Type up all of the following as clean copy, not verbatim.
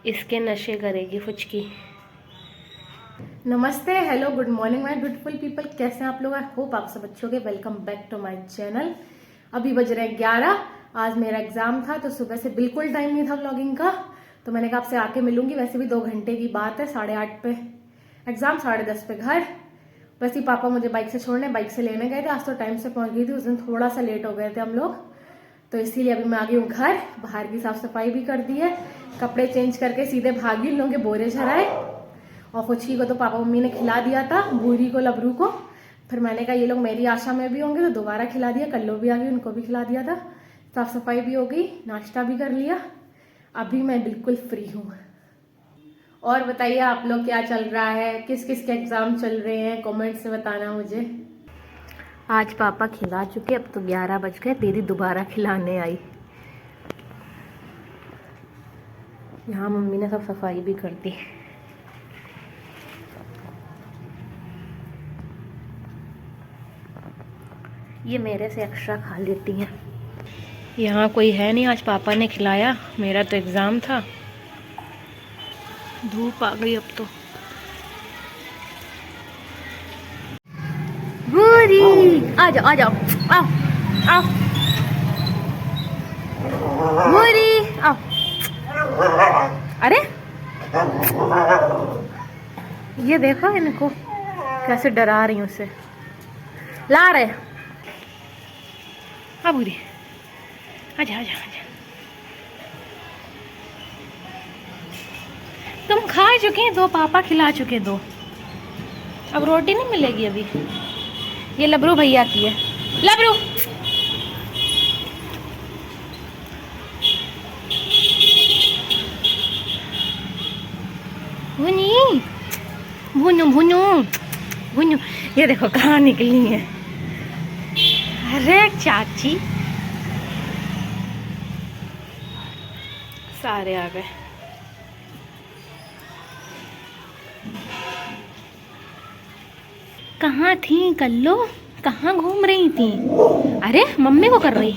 इसके नशे करेगी फुचकी। नमस्ते, hello, good morning my beautiful people. कैसे हैं आप लोग? आई होप आप सब अच्छे होंगे। Welcome back to my channel. अभी बज रहे हैं 11। आज मेरा एग्जाम था तो सुबह से बिल्कुल टाइम नहीं था व्लॉगिंग का, तो मैंने कहा आपसे आके मिलूंगी। वैसे भी 2 घंटे की बात है, 8:30 पे एग्जाम, 10:30 पे घर। वैसे ही पापा मुझे बाइक से छोड़ने, बाइक से लेने गए थे। आज तो टाइम से पहुंच गई थी, उस दिन थोड़ा सा लेट हो गए थे हम लोग, तो इसीलिए अभी मैं आ गई हूँ घर। बाहर की साफ सफाई भी कर दी है, कपड़े चेंज करके सीधे भागी उन लोगों के बोरे झराए। और फुचकी को तो पापा मम्मी ने खिला दिया था, बूरी को, लबरू को। फिर मैंने कहा ये लोग मेरी आशा में भी होंगे तो दोबारा खिला दिया। कल्लो भी आ गई, उनको भी खिला दिया था। साफ सफाई भी हो गई, नाश्ता भी कर लिया। अभी मैं बिल्कुल फ्री हूँ। और बताइए आप लोग क्या चल रहा है, किस किस के एग्जाम चल रहे हैं, कमेंट से बताना मुझे। आज पापा खिला चुके, अब तो 11 बज गए। दीदी दोबारा खिलाने आई। यहाँ मम्मी ने सब सफाई भी कर दी। ये मेरे से एक्स्ट्रा खा लेती हैं। यहाँ कोई है नहीं, आज पापा ने खिलाया। मेरा तो एग्ज़ाम था। धूप आ गई अब तो। बूरी आ जाओ, आ जाओ, आओ आओ। बूरी आओ। अरे ये देखो इनको कैसे डरा रही हूँ उसे। ला रहे आ बूरी, आजा आजा आजा। तुम खा चुके हैं, 2 पापा खिला चुके 2। अब रोटी नहीं मिलेगी अभी। ये लबरू भैया की है। लबरू भुनी भुनू भुनू भुनू। ये देखो कहाँ निकली है। अरे चाची, सारे आ गए। कहाँ थी कल्लो? कहाँ घूम रही थी? अरे मम्मी को कर रही।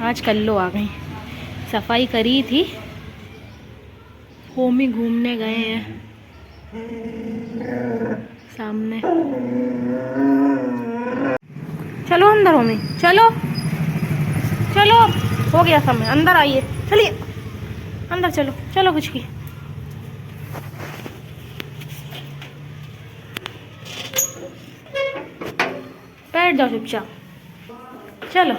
आज कल्लो आ गई। सफाई करी थी, होमी घूमने गए हैं सामने। चलो अंदर होमी, चलो चलो, हो गया समय। अंदर आइए, चलिए अंदर चलो। चलो कुछ की बैठ जाओ चुपचाप। चलो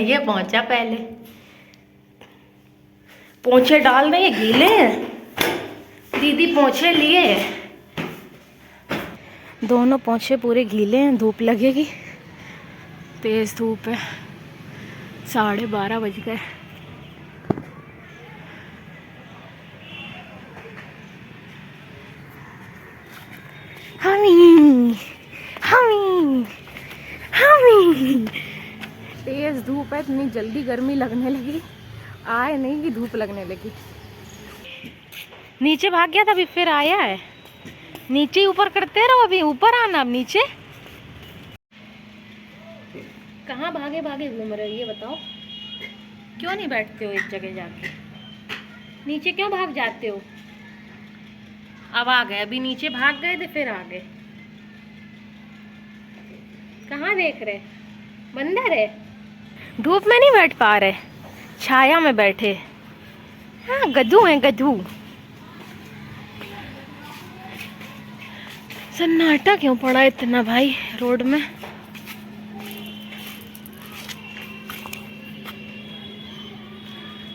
ये पहुंचा पहले। पोंछे डाल रहे, गीले हैं। दीदी पोंछे लिए, दोनों पोंछे पूरे गीले हैं। धूप लगेगी, तेज धूप है। 12:30 बज गए। हमी हमी हमी। तेज धूप है, इतनी जल्दी गर्मी लगने लगी, आए नहीं कि धूप लगने लगी। नीचे भाग गया था, अभी फिर आया है। नीचे ऊपर करते रहो, अभी ऊपर आना। अब नीचे कहाँ भागे भागे घूम रहे हो ये बताओ? क्यों नहीं बैठते हो एक जगह जाके? नीचे क्यों भाग जाते हो? अब आ गए, अभी नीचे भाग गए थे फिर आ गए। कहाँ देख रहे? बंदर है। धूप में नहीं बैठ पा रहे, छाया में बैठे। हाँ गधू है गधू। सन्नाटा क्यों पड़ा इतना भाई रोड में?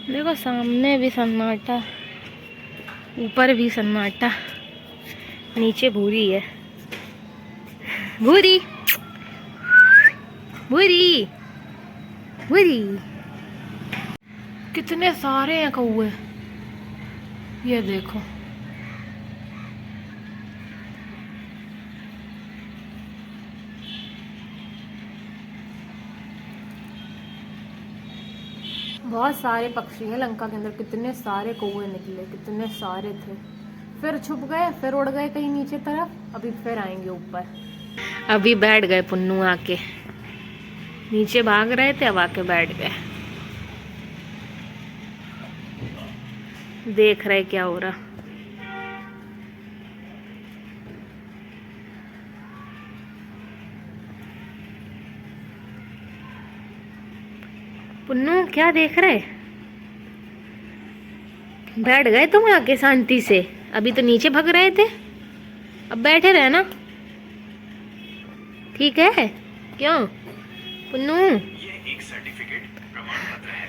देखो सामने भी सन्नाटा, ऊपर भी सन्नाटा, नीचे भूरी है। भूरी भूरी भूरी। कितने सारे हैं कौवे, ये देखो। बहुत सारे पक्षी हैं लंका के अंदर, कितने सारे कौवे निकले, कितने सारे थे। फिर छुप गए, फिर उड़ गए कहीं नीचे तरफ, अभी फिर आएंगे ऊपर। अभी बैठ गए पुन्नू आके। नीचे भाग रहे थे, अब आके बैठ गए। देख रहे क्या हो रहा। पुन्नू क्या देख रहे? बैठ गए तुम आके शांति से? अभी तो नीचे भग रहे थे, अब बैठे रहे ना, ठीक है? क्यों पुन्नू? यह एक सर्टिफिकेट प्रमाण पत्र है।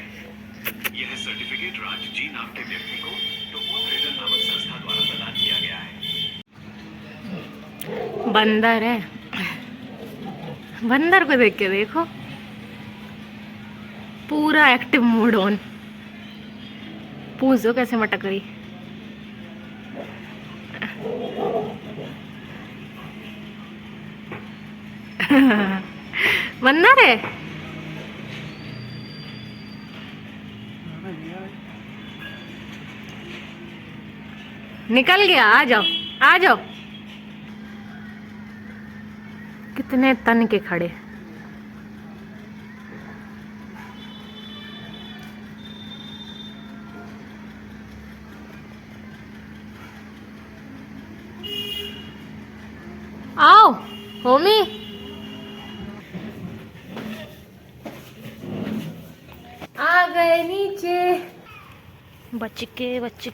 यह सर्टिफिकेट राजजी नाम के व्यक्ति को टोमो ट्रेडर नामक संस्था द्वारा प्रदान किया गया है। बंदर है, बंदर को देख के देखो, पूरा एक्टिव मोड ऑन। पूछो कैसे मटक रही। बंदर है। निकल गया, आ जाओ आ जाओ। कितने तन के खड़े। आओ होमी, आ गए नीचे। बच्चे बच्चे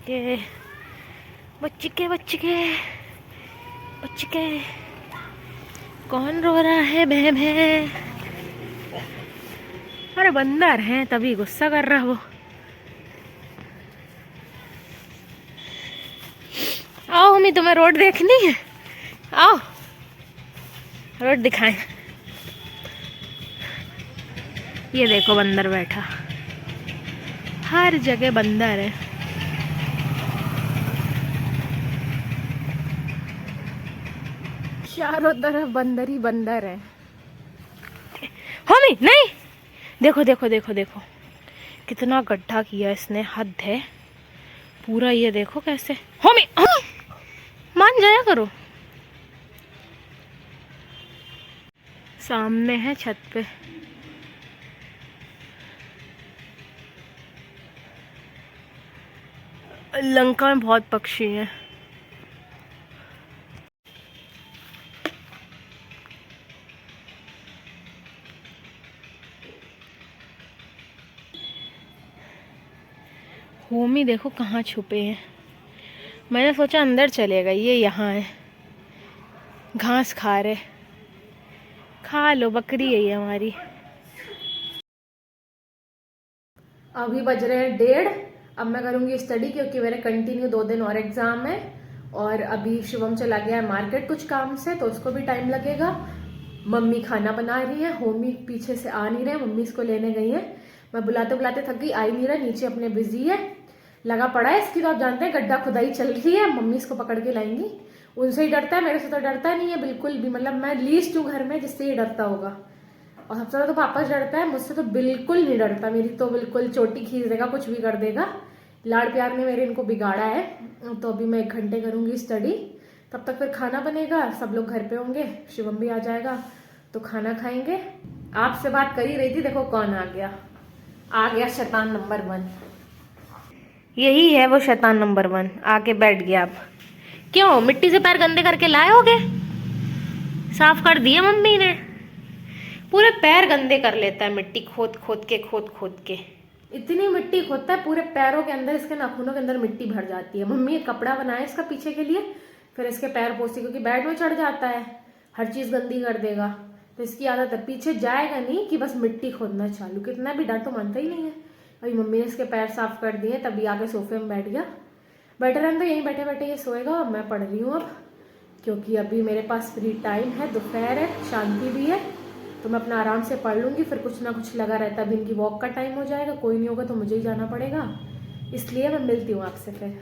बच्चे बच्चे बच्चे, कौन रो रहा है? बहम है। अरे बंदर है तभी गुस्सा कर रहा वो। आओ होमी, तुम्हें रोड देखनी है? आओ रोड दिखाएं। ये देखो बंदर बैठा, हर जगह बंदर है। चारों तरफ बंदर ही बंदर है। होमी नहीं, देखो देखो देखो देखो कितना गड्ढा किया इसने, हद है पूरा। ये देखो कैसे। होमी मान जाया करो। सामने है छत पे। लंका में बहुत पक्षी हैं। होमी देखो कहाँ छुपे हैं। मैंने सोचा अंदर चलेगा, ये यहाँ है, घास खा रहे। खा लो, बकरी है ये हमारी। अभी बज रहे हैं 1:30। अब मैं करूंगी स्टडी, क्योंकि मेरे कंटिन्यू 2 दिन और एग्जाम है। और अभी शुभम चला गया है मार्केट कुछ काम से, तो उसको भी टाइम लगेगा। मम्मी खाना बना रही है, होमी पीछे से आ नहीं रहे, मम्मी इसको लेने गई है। मैं बुलाते बुलाते थक गई, आ ही नहीं रहा, नीचे अपने बिजी है, लगा पड़ा है इसकी। तो आप जानते हैं गड्ढा खुदाई चल रही है, मम्मी इसको पकड़ के लाएंगी। उनसे ही डरता है, मेरे से तो डरता नहीं है बिल्कुल भी। मतलब मैं लीस्ट हूँ घर में जिससे ही डरता होगा। और सबसे ज्यादा तो पापा से डरता है, मुझसे तो बिल्कुल नहीं डरता। मेरी तो बिल्कुल चोटी खींच देगा, कुछ भी कर देगा। लाड़ प्यार ने मेरे इनको बिगाड़ा है। तो अभी मैं 1 घंटे करूंगी स्टडी, तब तक फिर खाना बनेगा, सब लोग घर पे होंगे, शिवम भी आ जाएगा, तो खाना खाएंगे। आपसे बात कर ही रही थी, देखो कौन आ गया। आ गया शैतान नंबर 1। यही है वो शैतान नंबर 1, आके बैठ गया। आप क्यों मिट्टी से पैर गंदे करके लाए होगे? साफ कर दिए मम्मी ने। पूरे पैर गंदे कर लेता है मिट्टी खोद खोद के। इतनी मिट्टी खोदता है पूरे पैरों के अंदर, इसके नाखूनों के अंदर मिट्टी भर जाती है। मम्मी एक कपड़ा बनाया इसका पीछे के लिए, फिर इसके पैर पोछती, क्योंकि बेड में चढ़ जाता है, हर चीज गंदी कर देगा। तो इसकी आदत है, पीछे जाएगा नहीं कि बस मिट्टी खोदना चालू। कितना भी डांटो मानता ही नहीं है। अभी मम्मी ने इसके पैर साफ कर दिए, तभी आके सोफे में बैठ गया। बैठे रहने तो यहीं बैठे बैठे ये सोएगा। और मैं पढ़ रही हूँ अब, क्योंकि अभी मेरे पास फ्री टाइम है, दोपहर है, शांति भी है, तो मैं अपना आराम से पढ़ लूंगी। फिर कुछ ना कुछ लगा रहता है, अभी इनकी वॉक का टाइम हो जाएगा, कोई नहीं होगा तो मुझे ही जाना पड़ेगा। इसलिए मैं मिलती हूँ आपसे फिर।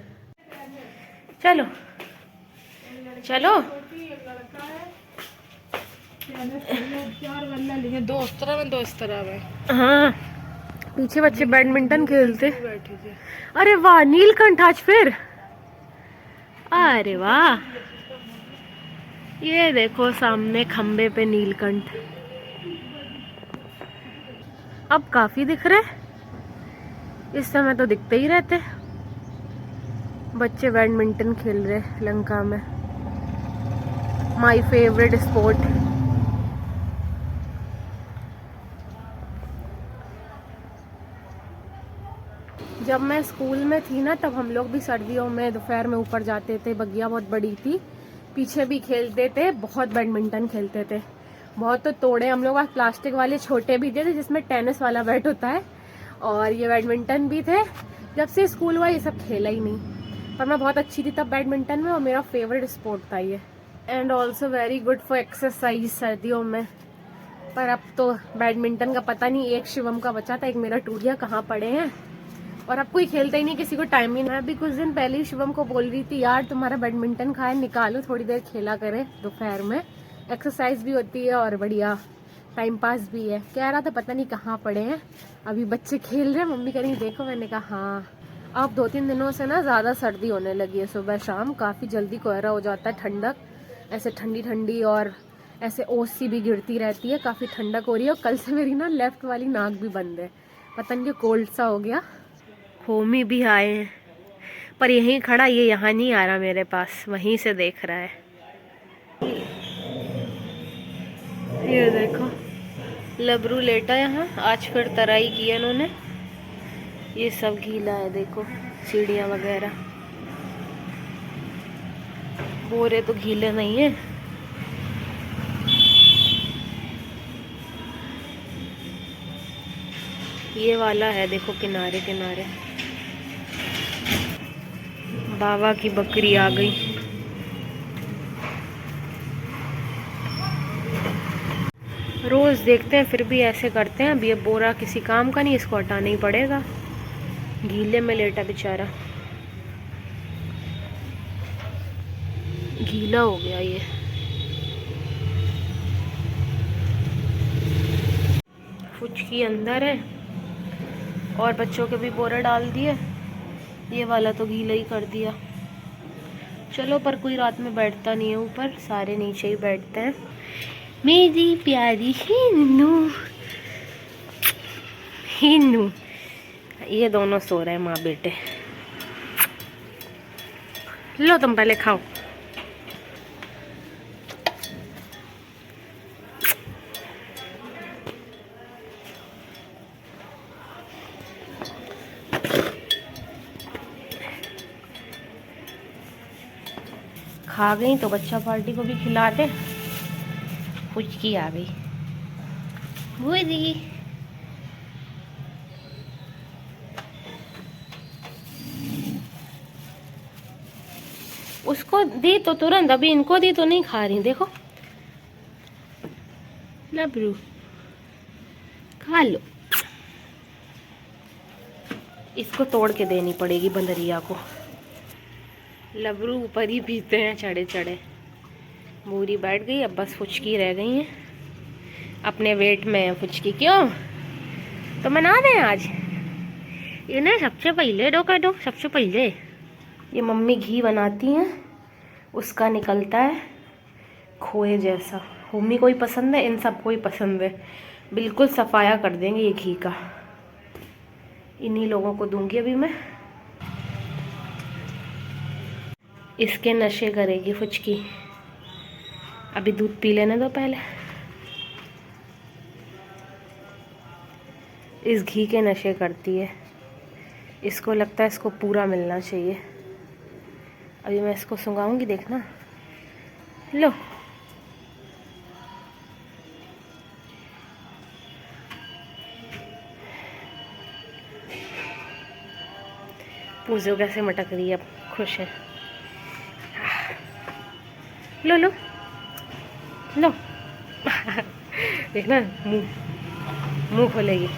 चलो चलो। दो इस तरह में। हाँ, पीछे बच्चे बैडमिंटन खेलते। अरे वाह, नीलकंठ आज फिर। अरे वाह, ये देखो सामने खंबे पे नीलकंठ। अब काफी दिख रहे, इस समय तो दिखते ही रहते। बच्चे बैडमिंटन खेल रहे लंका में, माय फेवरेट स्पोर्ट। जब मैं स्कूल में थी ना तब हम लोग भी सर्दियों में दोपहर में ऊपर जाते थे, बगिया बहुत बड़ी थी, पीछे भी खेलते थे, बहुत बैडमिंटन खेलते थे। बहुत तो तोड़े हम लोग, प्लास्टिक वाले छोटे भी थे जिसमें टेनिस वाला बैट होता है, और ये बैडमिंटन भी थे। जब से स्कूल हुआ ये सब खेला ही नहीं, पर मैं बहुत अच्छी थी तब बैडमिंटन में, और मेरा फेवरेट स्पोर्ट था ये। And also very good for exercise सर्दियों में। पर अब तो बैडमिंटन का पता नहीं, एक शिवम का बचा था, एक मेरा टूट गया, कहाँ पड़े हैं। और अब कोई खेलता ही नहीं, किसी को टाइम ही नहीं। मैं अभी कुछ दिन पहले ही शिवम को बोल रही थी, यार तुम्हारा बैडमिंटन खाए निकालो, थोड़ी देर खेला करे दोपहर में, एक्सरसाइज भी होती है और बढ़िया टाइम पास भी है। कह रहा था पता नहीं कहाँ पड़े हैं। अभी बच्चे खेल रहे हैं, मम्मी कह रही देखो, मैंने कहा हाँ। अब 2-3 दिनों से ना ज़्यादा सर्दी होने लगी है, सुबह शाम काफ़ी जल्दी कोहरा हो जाता है, ठंडक ऐसे ठंडी ठंडी, और ऐसे ओस सी भी गिरती रहती है, काफ़ी ठंडक हो रही है। और कल से मेरी ना लेफ्ट वाली नाक भी बंद है, पता नहीं कोल्ड सा हो गया। होमी भी आए हैं, पर यहीं खड़ा, ये यहाँ नहीं आ रहा मेरे पास, वहीं से देख रहा है। ये देखो लबरू लेटा यहाँ, आज फिर तराई की है इन्होंने। ये सब गीला है, देखो सीढ़ियाँ वगैरह, बोरे तो गीले नहीं है। ये वाला है देखो किनारे किनारे। बाबा की बकरी आ गई। रोज देखते हैं फिर भी ऐसे करते हैं। अब ये बोरा किसी काम का नहीं, इसको हटाना ही पड़ेगा, गीले में लेटा बेचारा, गीला हो गया ये। फुचकी अंदर है, और बच्चों के भी बोरा डाल दिए, ये वाला तो गीला ही कर दिया। चलो, पर कोई रात में बैठता नहीं है ऊपर, सारे नीचे ही बैठते हैं। मेरी प्यारी हिन्नू, हिन्नू, ये दोनों सो रहे हैं माँ बेटे। लो तुम पहले खाओ। खा गई तो बच्चा पार्टी को भी खिला दे। फुचकी आ गई बूदी। उसको दी तो तुरंत, अभी इनको दी तो नहीं खा रही, देखो। लबरू खा लो। इसको तोड़ के देनी पड़ेगी बंदरिया को। लबरू ऊपर ही पीते हैं चढ़े चढ़े। बूरी बैठ गई, अब बस फुचकी रह गई है, अपने वेट में है फुचकी। क्यों तो मना दें आज इन्हें, सबसे पहले डोका दो, सबसे पहले। ये मम्मी घी बनाती हैं, उसका निकलता है खोए जैसा। मम्मी को ही पसंद है, इन सबको ही पसंद है, बिल्कुल सफाया कर देंगे ये घी का। इन्हीं लोगों को दूंगी अभी मैं। इसके नशे करेगी फुचकी। अभी दूध पी लेने दो पहले। इस घी के नशे करती है, इसको लगता है इसको पूरा मिलना चाहिए। अभी मैं इसको सुंघाऊंगी, देखना। लो, पूजो कैसे मटक रही है, अब खुश है। लो लो लो। देखना, मुंह खोलेगी।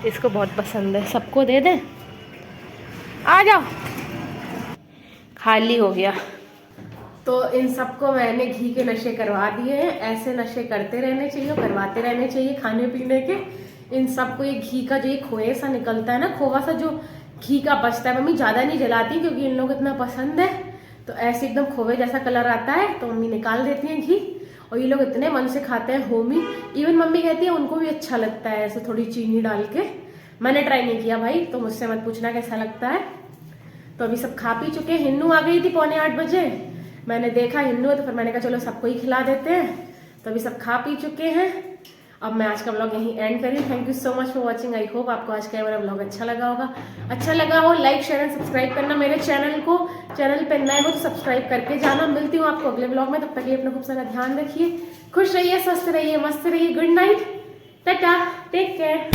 इसको बहुत पसंद है, सबको दे दे। आ जाओ। खाली हो गया। तो इन सबको मैंने घी के नशे करवा दिए हैं। ऐसे नशे करते रहने चाहिए, करवाते रहने चाहिए खाने पीने के। इन सबको ये घी का जो ये खोए सा निकलता है ना, खोवा सा जो घी का बचता है, मम्मी ज़्यादा नहीं जलाती क्योंकि इन लोग इतना पसंद है। तो ऐसे एकदम खोवे जैसा कलर आता है तो मम्मी निकाल देती हैं घी, और ये लोग इतने मन से खाते हैं होमी। इवन मम्मी कहती है उनको भी अच्छा लगता है ऐसे थोड़ी चीनी डाल के। मैंने ट्राई नहीं किया भाई, तो मुझसे मत पूछना कैसा लगता है। तो अभी सब खा पी चुके हैं। हिन्नू आ गई थी 7:45 बजे, मैंने देखा हिन्नू है तो फिर मैंने कहा चलो सबको ही खिला देते हैं। तो अभी सब खा पी चुके हैं। अब मैं आज का व्लॉग यहीं एंड करी। Thank you so much for watching. I hope आपको आज का मेरा व्लॉग अच्छा लगा होगा। अच्छा लगा हो लाइक शेयर एंड सब्सक्राइब करना मेरे चैनल को। चैनल पे नए हो तो सब्सक्राइब करके जाना। मिलती हूँ आपको अगले व्लॉग में, तब तक के लिए अपना खूब सारा ध्यान रखिए, खुश रहिए, स्वस्थ रहिए, मस्त रहिए। गुड नाइट, टाटा, टेक केयर।